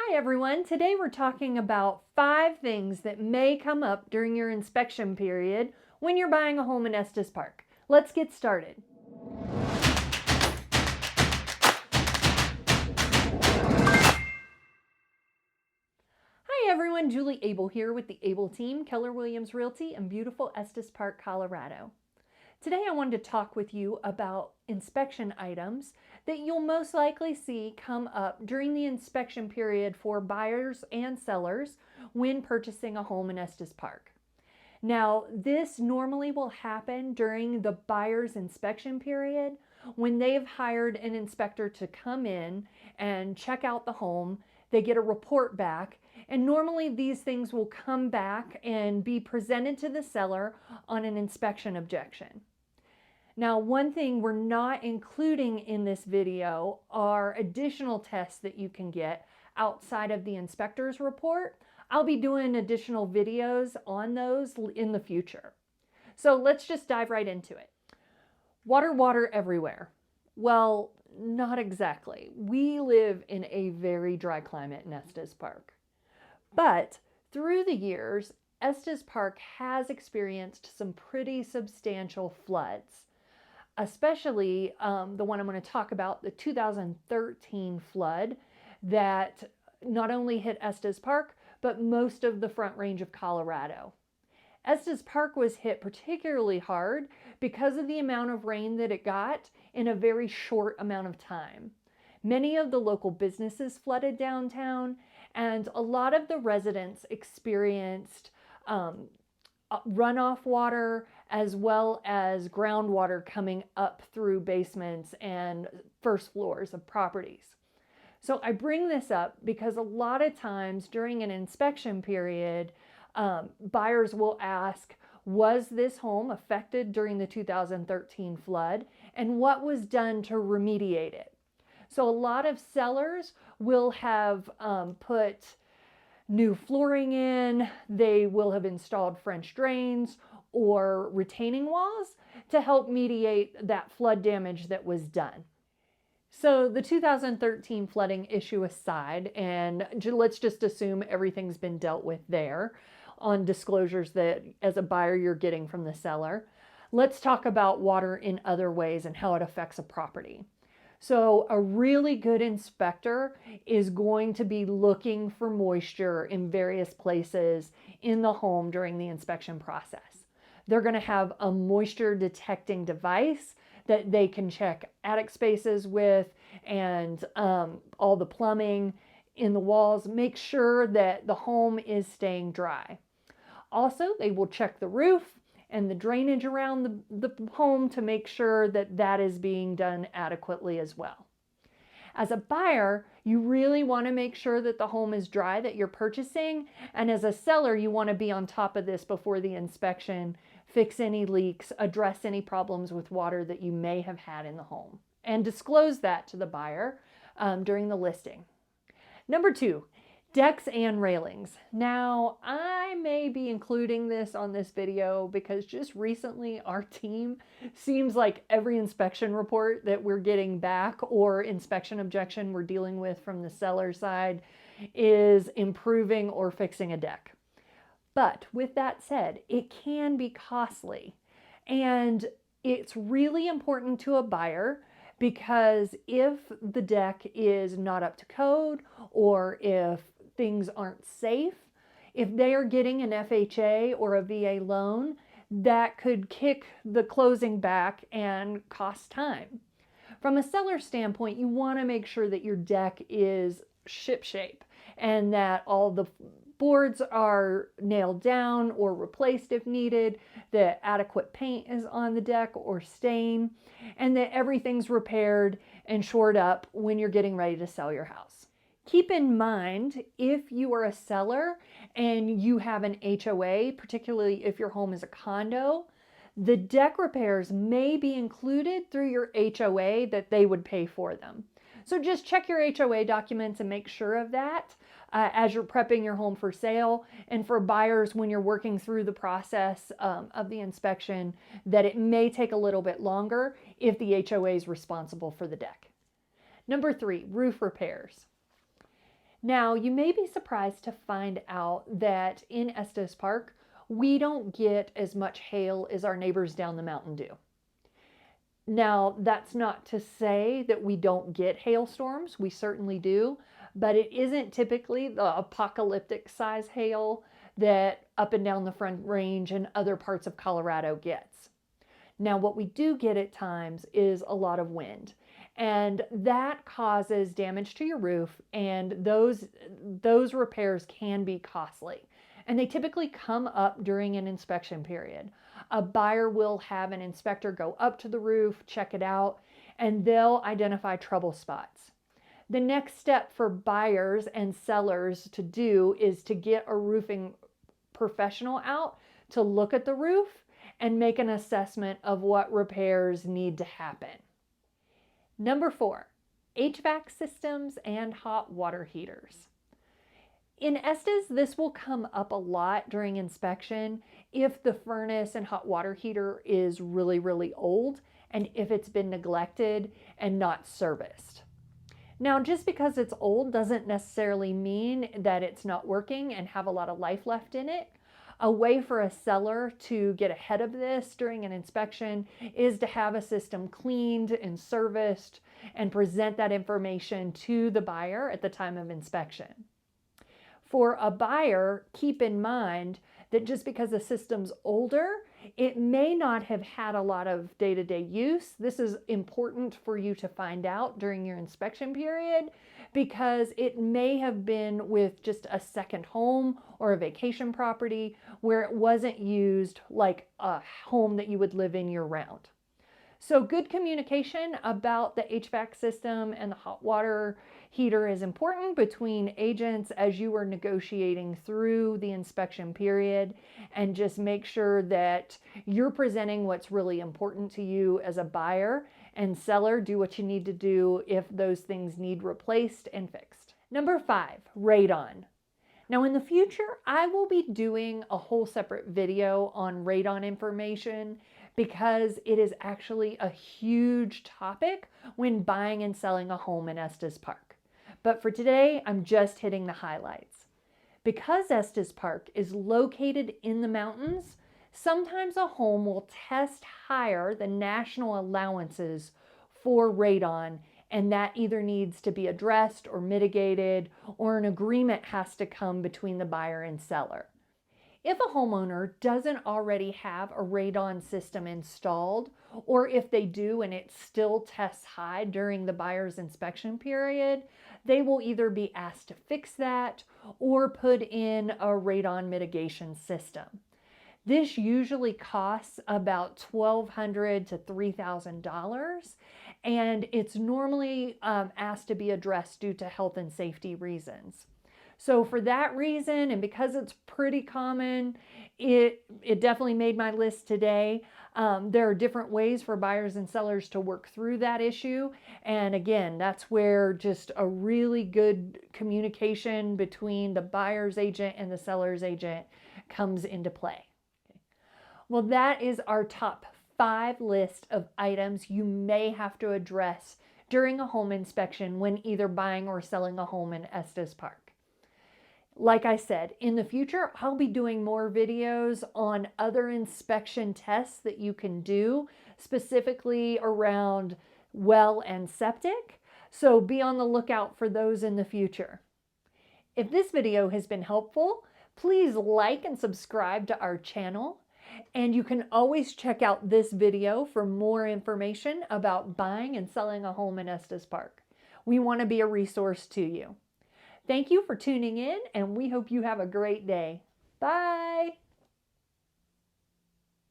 Hi everyone, today we're talking about 5 things that may come up during your inspection period when you're buying a home in Estes Park. Let's get started. Hi everyone, Julie Abel here with the Abel team, Keller Williams Realty in beautiful Estes Park, Colorado. Today I wanted to talk with you about inspection items that you'll most likely see come up during the inspection period for buyers and sellers when purchasing a home in Estes Park. Now, this normally will happen during the buyer's inspection period when they've hired an inspector to come in and check out the home. They get a report back, and normally these things will come back and be presented to the seller on an inspection objection. Now, one thing we're not including in this video are additional tests that you can get outside of the inspector's report. I'll be doing additional videos on those in the future. So let's just dive right into it. Water everywhere. Well, not exactly. We live in a very dry climate in Estes Park. But through the years, Estes Park has experienced some pretty substantial floods. Especially the one I'm going to talk about, the 2013 flood that not only hit Estes Park, but most of the Front Range of Colorado. Estes Park was hit particularly hard because of the amount of rain that it got in a very short amount of time. Many of the local businesses flooded downtown, and a lot of the residents experienced runoff water as well as groundwater coming up through basements and first floors of properties. So I bring this up because a lot of times during an inspection period, buyers will ask, was this home affected during the 2013 flood, and what was done to remediate it? So a lot of sellers will have put new flooring in, they will have installed French drains or retaining walls to help mediate that flood damage that was done. So the 2013 flooding issue aside, and let's just assume everything's been dealt with there on disclosures that as a buyer you're getting from the seller. Let's talk about water in other ways and how it affects a property. So a really good inspector is going to be looking for moisture in various places in the home during the inspection process. They're going to have a moisture detecting device that they can check attic spaces with and all the plumbing in the walls, make sure that the home is staying dry. Also, they will check the roof and the drainage around the home to make sure that that is being done adequately as well. As a buyer, you really want to make sure that the home is dry that you're purchasing, and as a seller, you want to be on top of this before the inspection, fix any leaks, address any problems with water that you may have had in the home, and disclose that to the buyer during the listing. Number 2, decks and railings. Now, I may be including this on this video because just recently our team seems like every inspection report that we're getting back or inspection objection we're dealing with from the seller side is improving or fixing a deck. But with that said, it can be costly, and it's really important to a buyer because if the deck is not up to code or if things aren't safe, if they are getting an FHA or a VA loan, that could kick the closing back and cost time. From a seller standpoint, you want to make sure that your deck is shipshape and that all the boards are nailed down or replaced if needed, that adequate paint is on the deck or stain, and that everything's repaired and shored up when you're getting ready to sell your house. Keep in mind, if you are a seller and you have an HOA, particularly if your home is a condo, the deck repairs may be included through your HOA that they would pay for them. So just check your HOA documents and make sure of that as you're prepping your home for sale, and for buyers when you're working through the process of the inspection, that it may take a little bit longer if the HOA is responsible for the deck. Number 3, roof repairs. Now, you may be surprised to find out that in Estes Park, we don't get as much hail as our neighbors down the mountain do. Now, that's not to say that we don't get hailstorms. We certainly do, but it isn't typically the apocalyptic size hail that up and down the Front Range and other parts of Colorado gets. Now, what we do get at times is a lot of wind, and that causes damage to your roof, and those repairs can be costly. And they typically come up during an inspection period. A buyer will have an inspector go up to the roof, check it out, and they'll identify trouble spots. The next step for buyers and sellers to do is to get a roofing professional out to look at the roof and make an assessment of what repairs need to happen. Number 4, HVAC systems and hot water heaters. In Estes, this will come up a lot during inspection if the furnace and hot water heater is really, really old and if it's been neglected and not serviced. Now, just because it's old doesn't necessarily mean that it's not working and have a lot of life left in it. A way for a seller to get ahead of this during an inspection is to have a system cleaned and serviced and present that information to the buyer at the time of inspection. For a buyer, keep in mind that just because the system's older, it may not have had a lot of day-to-day use. This is important for you to find out during your inspection period because it may have been with just a second home or a vacation property where it wasn't used like a home that you would live in year-round. So good communication about the HVAC system and the hot water heater is important between agents as you are negotiating through the inspection period, and just make sure that you're presenting what's really important to you as a buyer, and seller, do what you need to do if those things need replaced and fixed. Number 5, radon. Now in the future, I will be doing a whole separate video on radon information because it is actually a huge topic when buying and selling a home in Estes Park. But for today, I'm just hitting the highlights. Because Estes Park is located in the mountains, sometimes a home will test higher than national allowances for radon, and that either needs to be addressed or mitigated, or an agreement has to come between the buyer and seller. If a homeowner doesn't already have a radon system installed, or if they do and it still tests high during the buyer's inspection period, they will either be asked to fix that or put in a radon mitigation system. This usually costs about $1,200 to $3,000, and it's normally asked to be addressed due to health and safety reasons. So for that reason, and because it's pretty common, it definitely made my list today. There are different ways for buyers and sellers to work through that issue. And again, that's where just a really good communication between the buyer's agent and the seller's agent comes into play. Okay. Well, that is our top 5 list of items you may have to address during a home inspection when either buying or selling a home in Estes Park. Like I said, in the future, I'll be doing more videos on other inspection tests that you can do, specifically around well and septic. So be on the lookout for those in the future. If this video has been helpful, please like and subscribe to our channel. And you can always check out this video for more information about buying and selling a home in Estes Park. We want to be a resource to you. Thank you for tuning in, and we hope you have a great day. Bye!